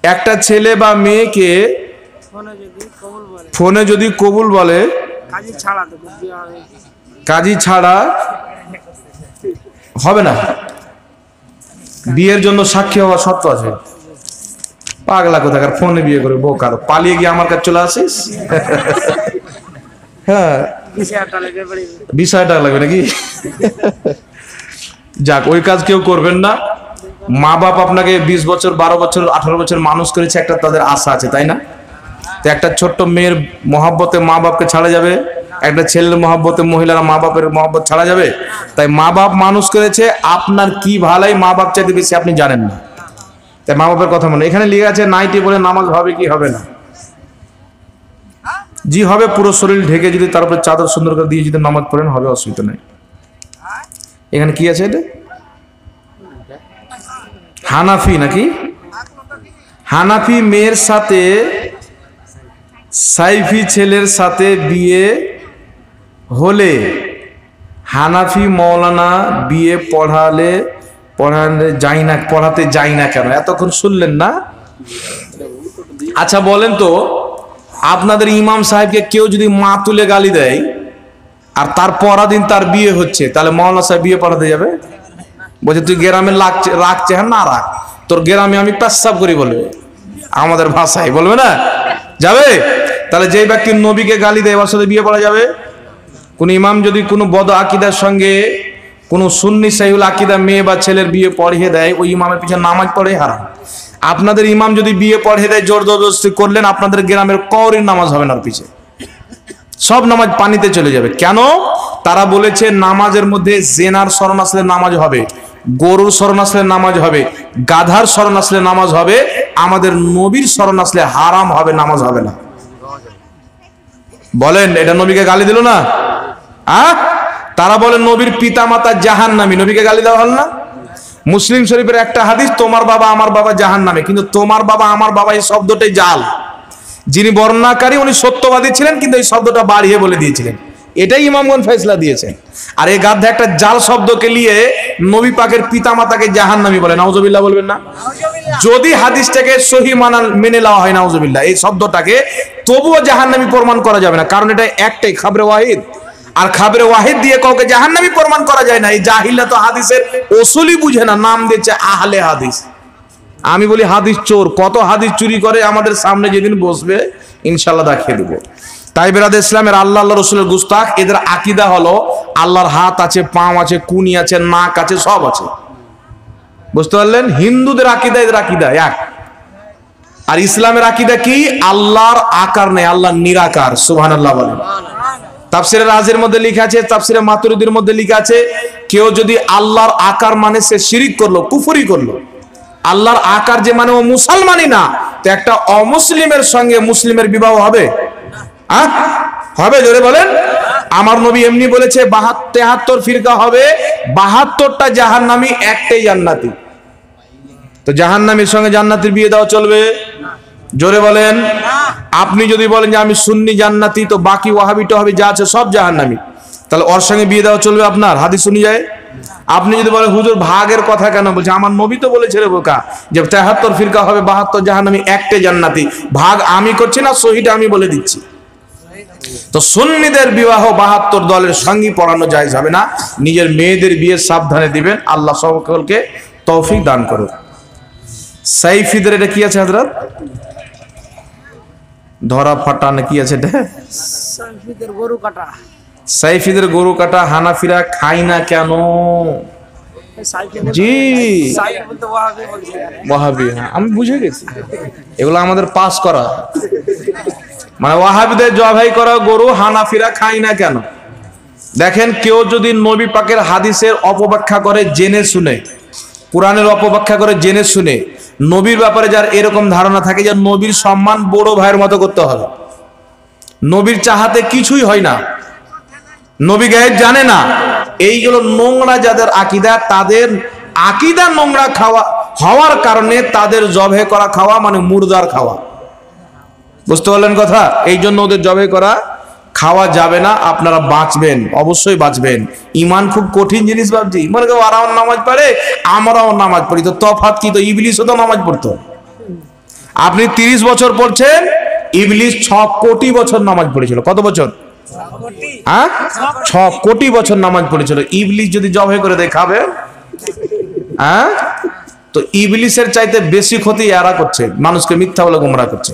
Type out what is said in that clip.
একটা ছেলে বা মেয়েকে ফোনে যদি কবুল বলে, কাজী ছাড়া হবে না, বিয়ের জন্য সাক্ষী হওয়ার শর্ত আছে। পাগলা কোথাকার, ফোনে বিয়ে করে বোকার, পালিয়ে গিয়ে আমার কাছে চলে আসিস। হ্যাঁ, 20,000 টাকা লাগবে নাকি? যাক, ওই কাজ কেউ করবেন না। মা বাপ আপনাকে 20 বছর 12 বছর 18 বছর মানুষ করেছে, একটা তাদের আশা আছে, তাই না? তো একটা ছোট্ট মেয়ের মহব্বতে মা বাপকে ছাড়া যাবে? একটা ছেলের মহব্বতে মহিলারা মা বাপের মহব্বত ছাড়া যাবে? তাই মা বাপ মানুষ করেছে, আপনার কি ভালাই মা বাপ চাইতে বেশি আপনি জানেন না। তাই মা বাপের কথা মনে। এখানে লিখে আছে নাইটি বলে নামাজ হবে কি হবে না? জি হবে, পুরো শরীর ঢেকে যদি তারপরে চাদর সুন্দর করে দিয়ে যদি নামাজ পড়েন হবে, অসুবিধা নেই। এখানে কি আছে? এটা হানাফি নাকি? হানাফি মেয়ের সাথে সাইফি ছেলের সাথে বিয়ে হলে হানাফি মৌলানা বিয়ে পড়াতে যাই না কেন? এতক্ষণ শুনলেন না? আচ্ছা বলেন তো, আপনাদের ইমাম সাহেবকে কেউ যদি মা তুলে গালি দেয় আর তার পরাদিন তার বিয়ে হচ্ছে, তাহলে মৌলানা সাহেব বিয়ে পড়াতে যাবে? বলছে তুই গ্রামে রাখছে, হ্যাঁ না রাখ, তোর গ্রামে আমি পেশাব করি বলবে, আমাদের ভাষায় বলবে না, যাবে? তাহলে যে ব্যক্তি নবীকে গালি দেয় ওর সাথে বিয়ে পড়া যাবে? কোন ইমাম যদি কোনো বদ আকিদার সঙ্গে কোনো সুন্নি সাহিউল আকিদা মেয়ে বা ছেলের বিয়ে পড়িয়ে দেয়, ওই ইমামের পিছনে নামাজ পড়ে হারাম। আপনাদের ইমাম যদি বিয়ে পড়িয়ে দেয়, জোর জবরদস্তি করলেন, আপনাদের গ্রামের কওরির নামাজ হবে না, পিছে সব নামাজ পানিতে চলে যাবে। কেন? তারা বলেছে নামাজের মধ্যে জেনার শরণ আসলে নামাজ হবে, গরুর শরণ আসলে নামাজ হবে, গাধার শরণ আসলে নামাজ হবে, আমাদের নবীর শরণ আসলে হারাম হবে, নামাজ হবে না। বলেন এটা নবীকে গালি দিল না? তারা বলে নবীর পিতা মাতা জাহান্নামী, নবীকে গালি দেওয়া হল না? মুসলিম শরীফের একটা হাদিস, তোমার বাবা আমার বাবা জাহান্নামী, কিন্তু তোমার বাবা আমার বাবা এই শব্দটাই জাল। যিনি বর্ণনাকারী উনি সত্যবাদী ছিলেন, কিন্তু এই শব্দটা বাড়িয়ে বলে দিয়েছিলেন, এটাই ইমামগণ ফয়সালা দিয়েছেন। আর এই গাধা একটা জাল শব্দকে নিয়ে নবী পাকের পিতা মাতাকে জাহান্নামী বলে, নাউজুবিল্লাহ বলবেন না? যদি হাদিসটাকে সহি মেনে নেওয়া হয় নাউজুবিল্লাহ এই শব্দটাকে, তবুও জাহান্নামী প্রমাণ করা যাবে না, কারণ এটা একটাই খাবরে ওয়াহিদ, আর খাবরে ওয়াহিদ দিয়ে কাউকে জাহান্নামী প্রমাণ করা যায় না। এই জাহিলা তো হাদিসের ওসুলই বুঝে না, নাম দিয়েছে আহলে হাদিস। আমি বলি হাদিস চোর, কত হাদিস চুরি করে আমাদের সামনে যেদিন বসবে ইনশাল্লাহ দেখিয়ে দেবো। তাই বেরাদ ইসলামের আল্লাহ রসুলের গুস্তাখ, এদের আকীদা হলো আল্লাহর হাত আছে, পাও আছে, কুনি আছে, নাক আছে, সব আছে। বুঝতে পারলেন? হিন্দুদের আকীদা এদের আকীদা এক, আর ইসলামের আকীদা কি? আল্লাহর আকার নেই, আল্লাহ নিরাকার। সুবহানাল্লাহ বলেন। তাফসিরে রাজের মধ্যে লেখা আছে, তাফসিরে মাতুরিদির মধ্যে লেখা আছে, কেউ যদি আল্লাহর আকার মানে সে শিরিক করলো, কুফরি করলো। আল্লাহর আকার যে মানে ও মুসলমানই না, তো একটা অমুসলিমের সঙ্গে মুসলিমের বিবাহ হবে? হবে? জোরে বলেন। আমার নবী এমনি বলেছে 73 ফিরকা হবে, 72টা জাহান্নামী, একটাই জান্নাতি। তো জাহান্নামীর সঙ্গে জান্নাতীর বিয়ে দেওয়া চলবে? জোরে বলেন। আপনি যদি বলেন যে আমি সুন্নি জান্নাতি, তো বাকি ওয়াহাবিটা হবে যা আছে সব জাহান্নামী, তাহলে ওর সঙ্গে বিয়ে দেওয়া চলবে আপনার? হাদিস শুনি যায়। আপনি যদি বলেন হুজুর ভাগের কথা কেন বলছে, আমার নবী তো বলেছে রে বোকা যে 73 ফিরকা হবে, 72 জাহান্নামী, একটাই জান্নাতি। ভাগ আমি করছি না, সহিটা আমি বলে দিচ্ছি। তো সুন্নিদের বিবাহ 72 দলের সঙ্গে পড়ানো জায়েজ হবে না। নিজের মেয়েদের বিয়ে সাবধানে দিবেন, আল্লাহ সকলকে তৌফিক দান করুন। সাইফিদের এটা কি আছে হযরত? ধরা ফাটা না কি আছে এটা? সাইফিদের গরু কাটা। সাইফিদের গরু কাটা হানাফিরা খায় না কেন? জি ওয়াহাবি, আমি বুঝে গেছি, এগুলো আমাদের পাস করা, মানে ওয়াহাবিদের জবাই করা গরু হানাফিরা খায় না কেন? দেখেন, কেউ যদি নবী পাকের হাদিসের অপব্যাখ্যা করে জেনে শুনে, কোরআনের অপব্যাখ্যা করে জেনে শুনে, নবীর ব্যাপারে যার এরকম ধারণা থাকে যে নবীর সম্মান বড় ভাইয়ের মতো করতে হবে, নবীর চাহাতে কিছুই হয় না, নবী গায়েব জানে না, এইগুলো নোংরা যাদের আকীদা, তাদের আকীদা নোংরা হওয়ার কারণে তাদের জবে করা খাওয়া মানে মুর্দার খাওয়া। বুঝতে পারলেন কথা? এই জন্য ওদের জবে করা খাওয়া যাবে না। আপনারা বাঁচবেন, অবশ্যই বাঁচবেন। ইমান খুব কঠিন জিনিস ভাবছি, মনে করো ওরাও নামাজ পড়ে আমরাও নামাজ পড়ি, তো তফাৎ কি? তো ইবলিসও তো নামাজ পড়তো। আপনি 30 বছর পড়ছেন, ইবলিস 6 কোটি বছর নামাজ পড়েছিল। কত বছর? হ্যাঁ, 6 কোটি বছর নামাজ পড়েছিল। ইবলিস যদি জবাই করে দেখাবে, হ্যাঁ, তো ইবলিসের চাইতে বেশি ক্ষতি এরা করছে, মানুষকে মিথ্যা বলে গোমরাহ করছে।